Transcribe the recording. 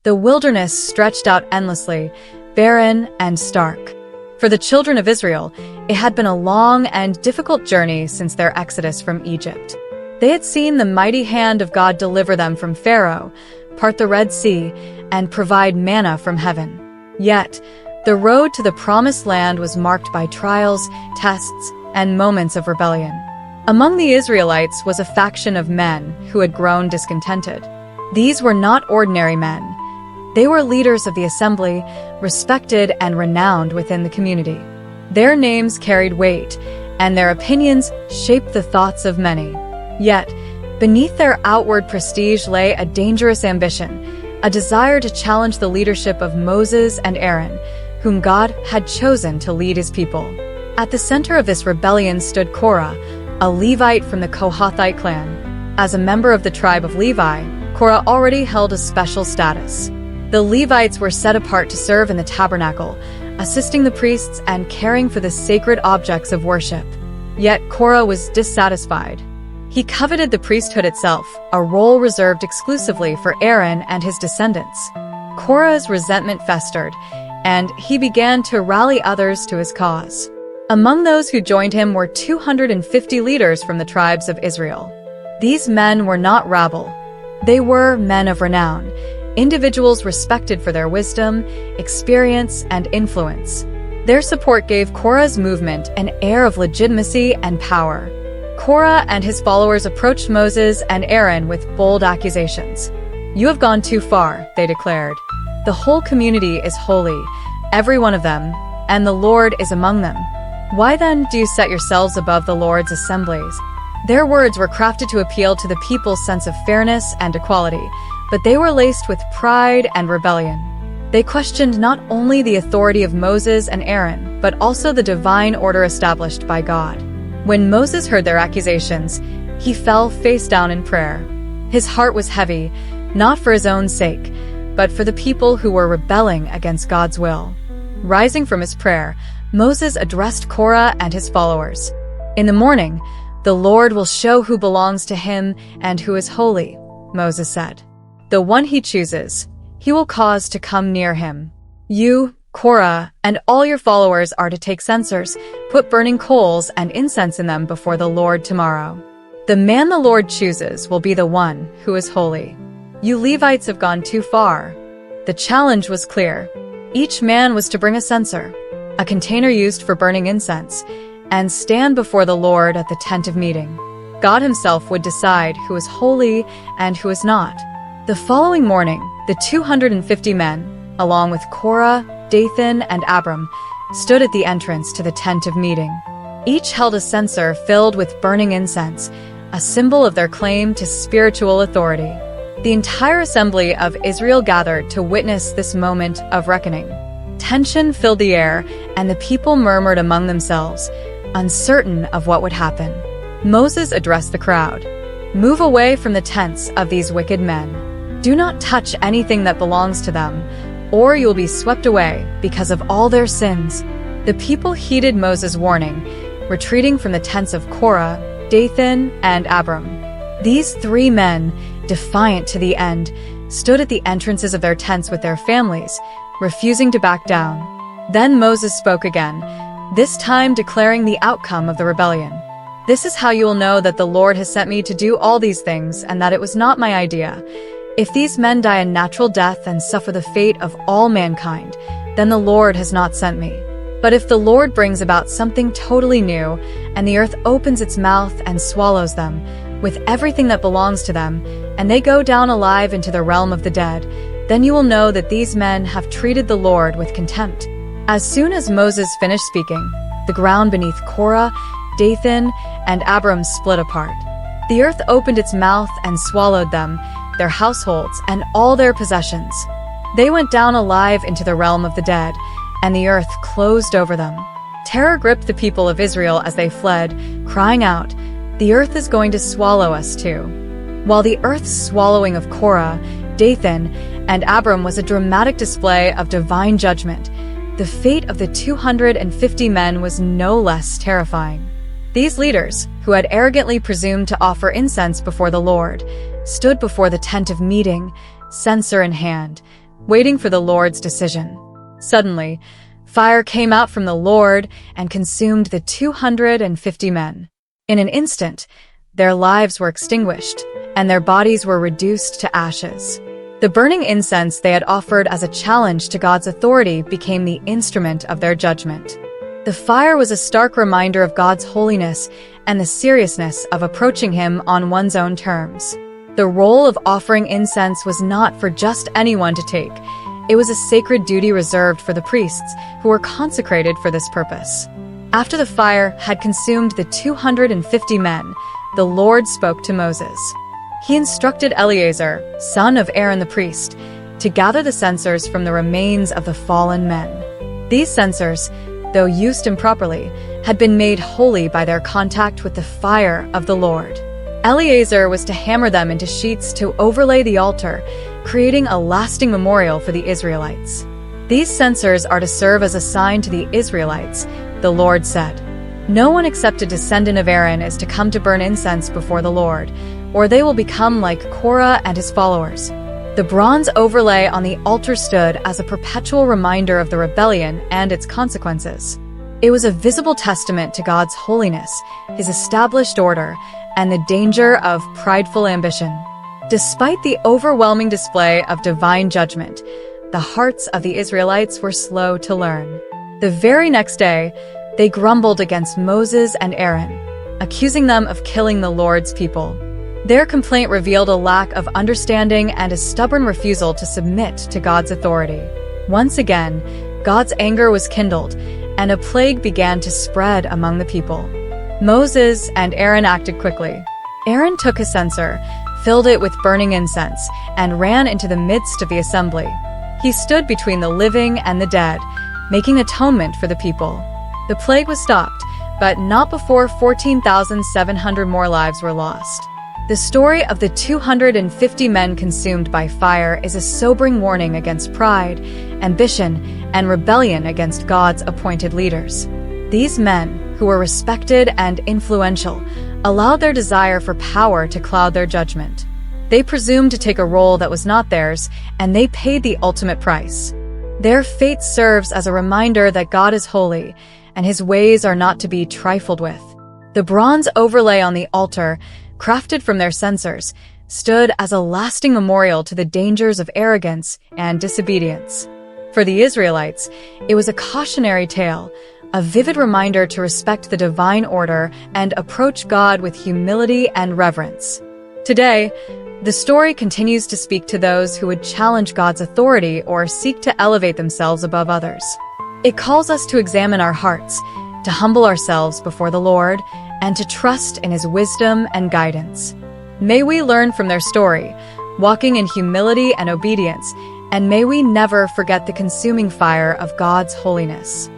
The wilderness stretched out endlessly, barren and stark. For the children of Israel, it had been a long and difficult journey since their exodus from Egypt. They had seen the mighty hand of God deliver them from Pharaoh, part the Red Sea, and provide manna from heaven. Yet, the road to the promised land was marked by trials, tests, and moments of rebellion. Among the Israelites was a faction of men who had grown discontented. These were not ordinary men. They were leaders of the assembly, respected and renowned within the community. Their names carried weight, and their opinions shaped the thoughts of many. Yet, beneath their outward prestige lay a dangerous ambition, a desire to challenge the leadership of Moses and Aaron, whom God had chosen to lead his people. At the center of this rebellion stood Korah, a Levite from the Kohathite clan. As a member of the tribe of Levi, Korah already held a special status. The Levites were set apart to serve in the tabernacle, assisting the priests and caring for the sacred objects of worship. Yet Korah was dissatisfied. He coveted the priesthood itself, a role reserved exclusively for Aaron and his descendants. Korah's resentment festered, and he began to rally others to his cause. Among those who joined him were 250 leaders from the tribes of Israel. These men were not rabble. They were men of renown, individuals respected for their wisdom, experience, and influence. Their support gave Korah's movement an air of legitimacy and power. Korah and his followers approached Moses and Aaron with bold accusations. "You have gone too far," they declared. "The whole community is holy, every one of them, and the Lord is among them. Why then do you set yourselves above the Lord's assemblies?" Their words were crafted to appeal to the people's sense of fairness and equality, but they were laced with pride and rebellion. They questioned not only the authority of Moses and Aaron, but also the divine order established by God. When Moses heard their accusations, he fell face down in prayer. His heart was heavy, not for his own sake, but for the people who were rebelling against God's will. Rising from his prayer, Moses addressed Korah and his followers. "In the morning, the Lord will show who belongs to him and who is holy," Moses said. "The one he chooses, he will cause to come near him. You, Korah, and all your followers are to take censers, put burning coals and incense in them before the Lord tomorrow. The man the Lord chooses will be the one who is holy. You Levites have gone too far." The challenge was clear. Each man was to bring a censer, a container used for burning incense, and stand before the Lord at the tent of meeting. God himself would decide who is holy and who is not. The following morning, the 250 men, along with Korah, Dathan, and Abram, stood at the entrance to the tent of meeting. Each held a censer filled with burning incense, a symbol of their claim to spiritual authority. The entire assembly of Israel gathered to witness this moment of reckoning. Tension filled the air, and the people murmured among themselves, uncertain of what would happen. Moses addressed the crowd. "Move away from the tents of these wicked men. Do not touch anything that belongs to them, or you will be swept away because of all their sins." The people heeded Moses' warning, retreating from the tents of Korah, Dathan, and Abram. These three men, defiant to the end, stood at the entrances of their tents with their families, refusing to back down. Then Moses spoke again, this time declaring the outcome of the rebellion. "This is how you will know that the Lord has sent me to do all these things and that it was not my idea. If these men die a natural death and suffer the fate of all mankind, then the Lord has not sent me. But if the Lord brings about something totally new, and the earth opens its mouth and swallows them, with everything that belongs to them, and they go down alive into the realm of the dead, then you will know that these men have treated the Lord with contempt." As soon as Moses finished speaking, the ground beneath Korah, Dathan, and Abram split apart. The earth opened its mouth and swallowed them, their households, and all their possessions. They went down alive into the realm of the dead, and the earth closed over them. Terror gripped the people of Israel as they fled, crying out, "The earth is going to swallow us too." While the earth's swallowing of Korah, Dathan, and Abram was a dramatic display of divine judgment, the fate of the 250 men was no less terrifying. These leaders, who had arrogantly presumed to offer incense before the Lord, stood before the tent of meeting, censer in hand, waiting for the Lord's decision. Suddenly, fire came out from the Lord and consumed the 250 men. In an instant, their lives were extinguished, and their bodies were reduced to ashes. The burning incense they had offered as a challenge to God's authority became the instrument of their judgment. The fire was a stark reminder of God's holiness and the seriousness of approaching Him on one's own terms. The role of offering incense was not for just anyone to take. It was a sacred duty reserved for the priests, who were consecrated for this purpose. After the fire had consumed the 250 men, the Lord spoke to Moses. He instructed Eleazar, son of Aaron the priest, to gather the censers from the remains of the fallen men. These censers, though used improperly, had been made holy by their contact with the fire of the Lord. Eleazar was to hammer them into sheets to overlay the altar, creating a lasting memorial for the Israelites. These censers are to serve as a sign to the Israelites, the Lord said. No one except a descendant of Aaron is to come to burn incense before the Lord, or they will become like Korah and his followers. The bronze overlay on the altar stood as a perpetual reminder of the rebellion and its consequences. It was a visible testament to God's holiness, His established order, and the danger of prideful ambition. Despite the overwhelming display of divine judgment, the hearts of the Israelites were slow to learn. The very next day, they grumbled against Moses and Aaron, accusing them of killing the Lord's people. Their complaint revealed a lack of understanding and a stubborn refusal to submit to God's authority. Once again, God's anger was kindled, and a plague began to spread among the people. Moses and Aaron acted quickly. Aaron took a censer, filled it with burning incense, and ran into the midst of the assembly. He stood between the living and the dead, making atonement for the people. The plague was stopped, but not before 14,700 more lives were lost. The story of the 250 men consumed by fire is a sobering warning against pride, ambition, and rebellion against God's appointed leaders. These men, who were respected and influential, allowed their desire for power to cloud their judgment. They presumed to take a role that was not theirs, and they paid the ultimate price. Their fate serves as a reminder that God is holy, and His ways are not to be trifled with. The bronze overlay on the altar, crafted from their censers, stood as a lasting memorial to the dangers of arrogance and disobedience. For the Israelites, it was a cautionary tale, a vivid reminder to respect the divine order and approach God with humility and reverence. Today, the story continues to speak to those who would challenge God's authority or seek to elevate themselves above others. It calls us to examine our hearts, to humble ourselves before the Lord, and to trust in His wisdom and guidance. May we learn from their story, walking in humility and obedience, and may we never forget the consuming fire of God's holiness.